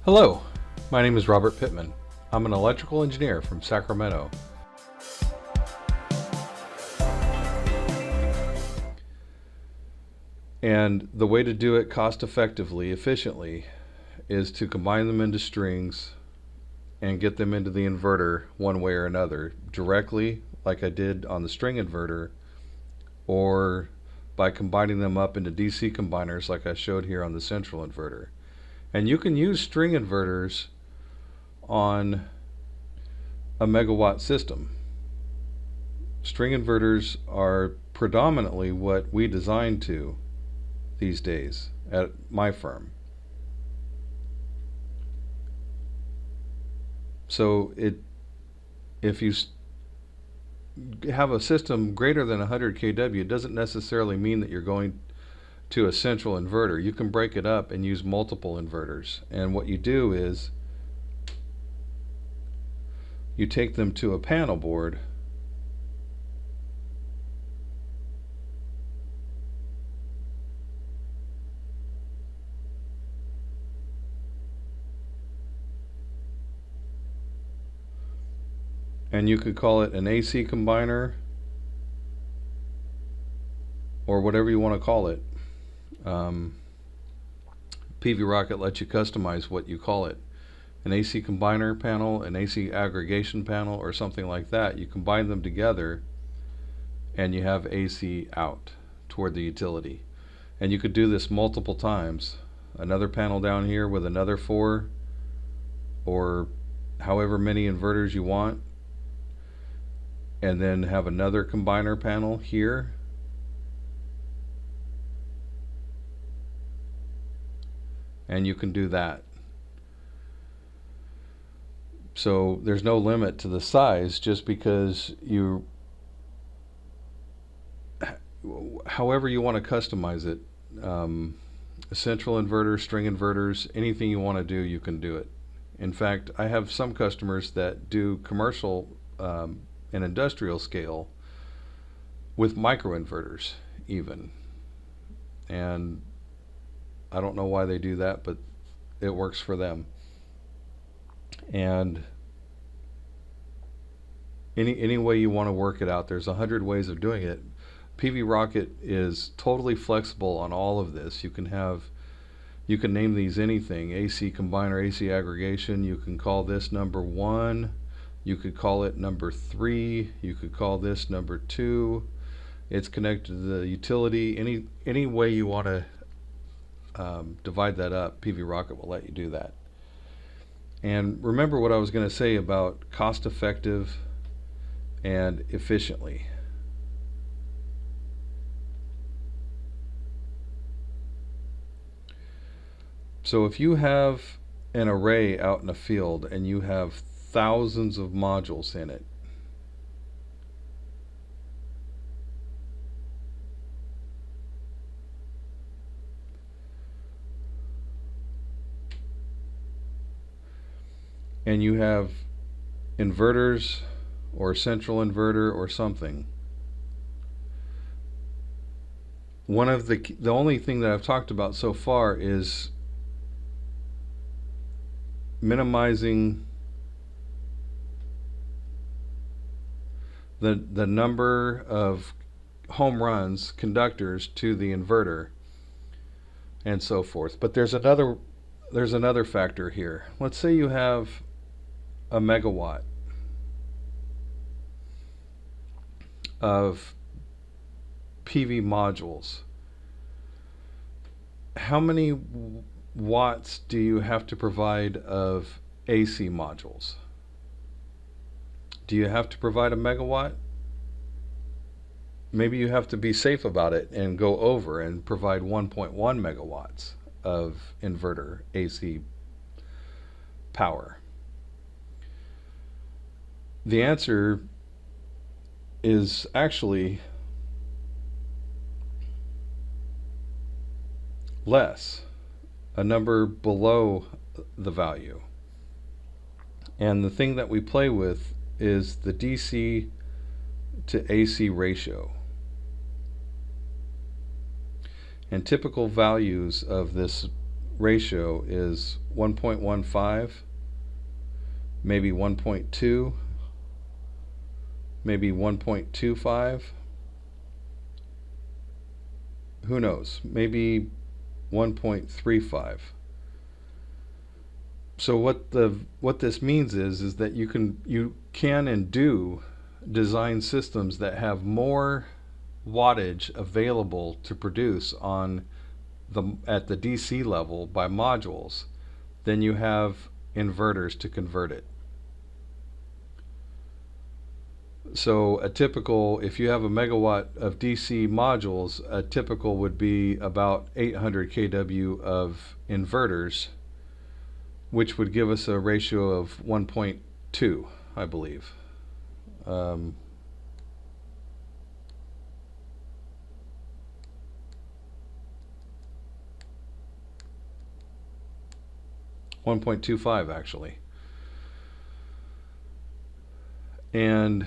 Hello, my name is Robert Pittman. I'm an electrical engineer from Sacramento. And the way to do it cost effectively, efficiently, is to combine them into strings and get them into the inverter one way or another, directly like I did on the string inverter, or by combining them up into DC combiners like I showed here on the central inverter. And you can use string inverters on a megawatt system. String inverters are predominantly what we design to these days at my firm. So if you have a system greater than 100 kW, it doesn't necessarily mean that you're going to a central inverter. You can break it up and use multiple inverters. And what you do is you take them to a panel board and you could call it an AC combiner or whatever you want to call it. PV Rocket lets you customize what you call it. An AC combiner panel, an AC aggregation panel, or something like that. You combine them together and you have AC out toward the utility. And you could do this multiple times. Another panel down here with another 4 or however many inverters you want, and then have another combiner panel here, and you can do that. So there's no limit to the size, just because however you want to customize it. Central inverter, string inverters, anything you want to do, you can do it. In fact, I have some customers that do commercial and industrial scale with microinverters even, and I don't know why they do that, but it works for them. And any way you want to work it out, there's 100 ways of doing it. PV Rocket is totally flexible on all of this. You can name these anything: AC combiner, AC aggregation. You can call this number 1. You could call it number 3. You could call this number 2. It's connected to the utility. Any way you want to divide that up, PV Rocket will let you do that. And remember what I was going to say about cost effective and efficiently. So if you have an array out in a field and you have thousands of modules in it, and you have inverters or central inverter or something, one of the only thing that I've talked about so far is minimizing the number of home runs, conductors to the inverter, and so forth. But there's another factor here. Let's say you have a megawatt of PV modules. How many watts do you have to provide of AC modules? Do you have to provide a megawatt? Maybe you have to be safe about it and go over and provide 1.1 megawatts of inverter AC power. The answer is actually less, a number below the value. And the thing that we play with is the DC to AC ratio. And typical values of this ratio is 1.15, maybe 1.2, maybe 1.25. Who knows? Maybe 1.35. So what this means is that you can and do design systems that have more wattage available to produce at the DC level by modules than you have inverters to convert it. So if you have a megawatt of DC modules, a typical would be about 800 kW of inverters, which would give us a ratio of 1.2, I believe. 1.25 actually. And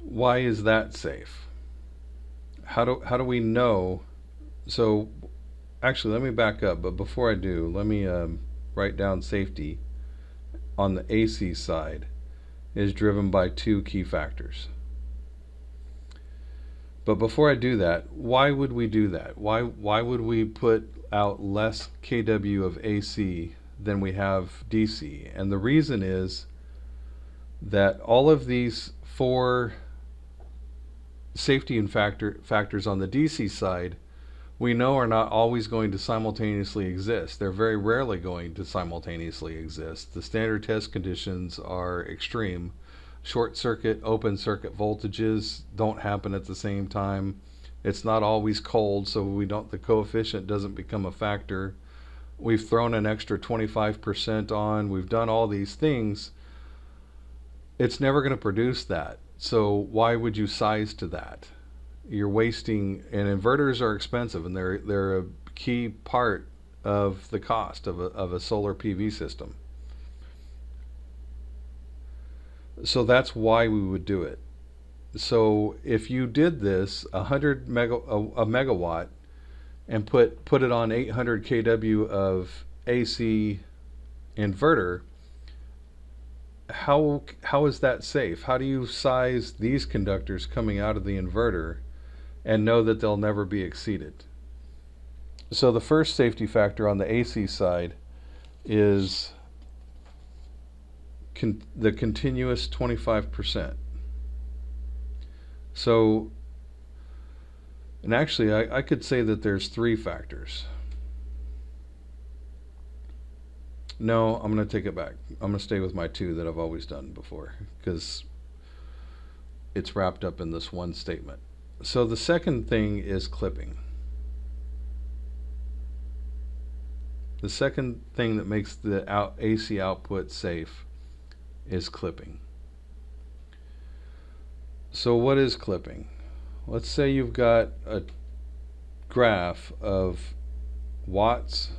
why is that safe? How do we know? So actually, let me back up, but before I do, let me write down safety on the AC side is driven by two key factors. But before I do that, why would we do that? Why would we put out less kW of AC than we have DC? And the reason is that all of these four safety and factors on the DC side we know are not always going to simultaneously exist. They're very rarely going to simultaneously exist. The standard test conditions are extreme. Short circuit, open circuit voltages don't happen at the same time. It's not always cold, so the coefficient doesn't become a factor. We've thrown an extra 25% on. We've done all these things. It's never going to produce that. So why would you size to that? You're wasting, and inverters are expensive, and they're a key part of the cost of a solar PV system. So that's why we would do it. So if you did this a megawatt and put it on 800 kW of AC inverter, how is that safe? How do you size these conductors coming out of the inverter and know that they'll never be exceeded? So the first safety factor on the AC side is the continuous 25%. So, and actually I could say that there's three factors. No, I'm going to take it back. I'm going to stay with my two that I've always done before, because it's wrapped up in this one statement. So the second thing is clipping. The second thing that makes the AC output safe is clipping. So what is clipping? Let's say you've got a graph of watts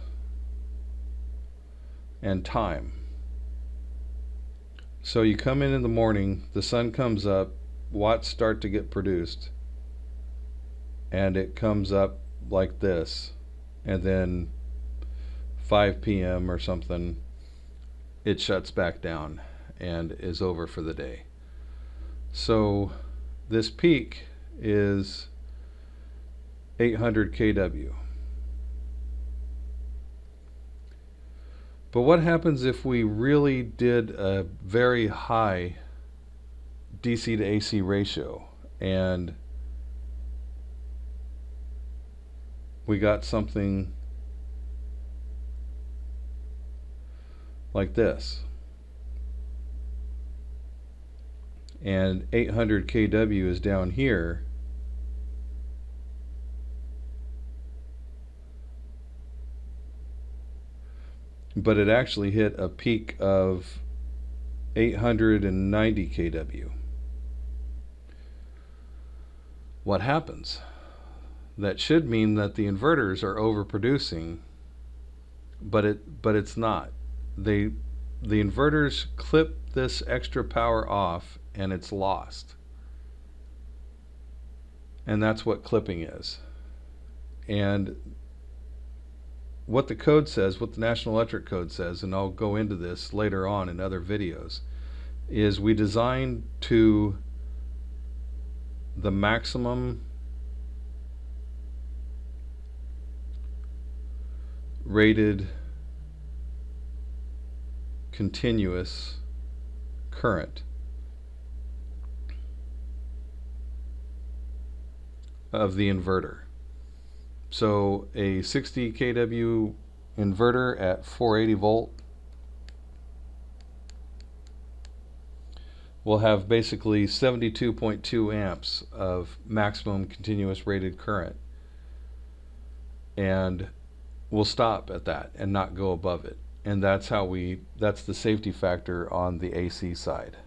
and time. So you come in the morning, the sun comes up, watts start to get produced, and it comes up like this, and then 5 p.m. or something, it shuts back down and is over for the day. So this peak is 800 kW. But what happens if we really did a very high DC to AC ratio and we got something like this, and 800 kW is down here, but it actually hit a peak of 890 kW. What happens? That should mean that the inverters are overproducing, but it's not. The inverters clip this extra power off and it's lost. And that's what clipping is. And what the code says, what the National Electric Code says, and I'll go into this later on in other videos, is we design to the maximum rated continuous current of the inverter. So a 60 kW inverter at 480 volt will have basically 72.2 amps of maximum continuous rated current, and we'll stop at that and not go above it. And that's the safety factor on the AC side.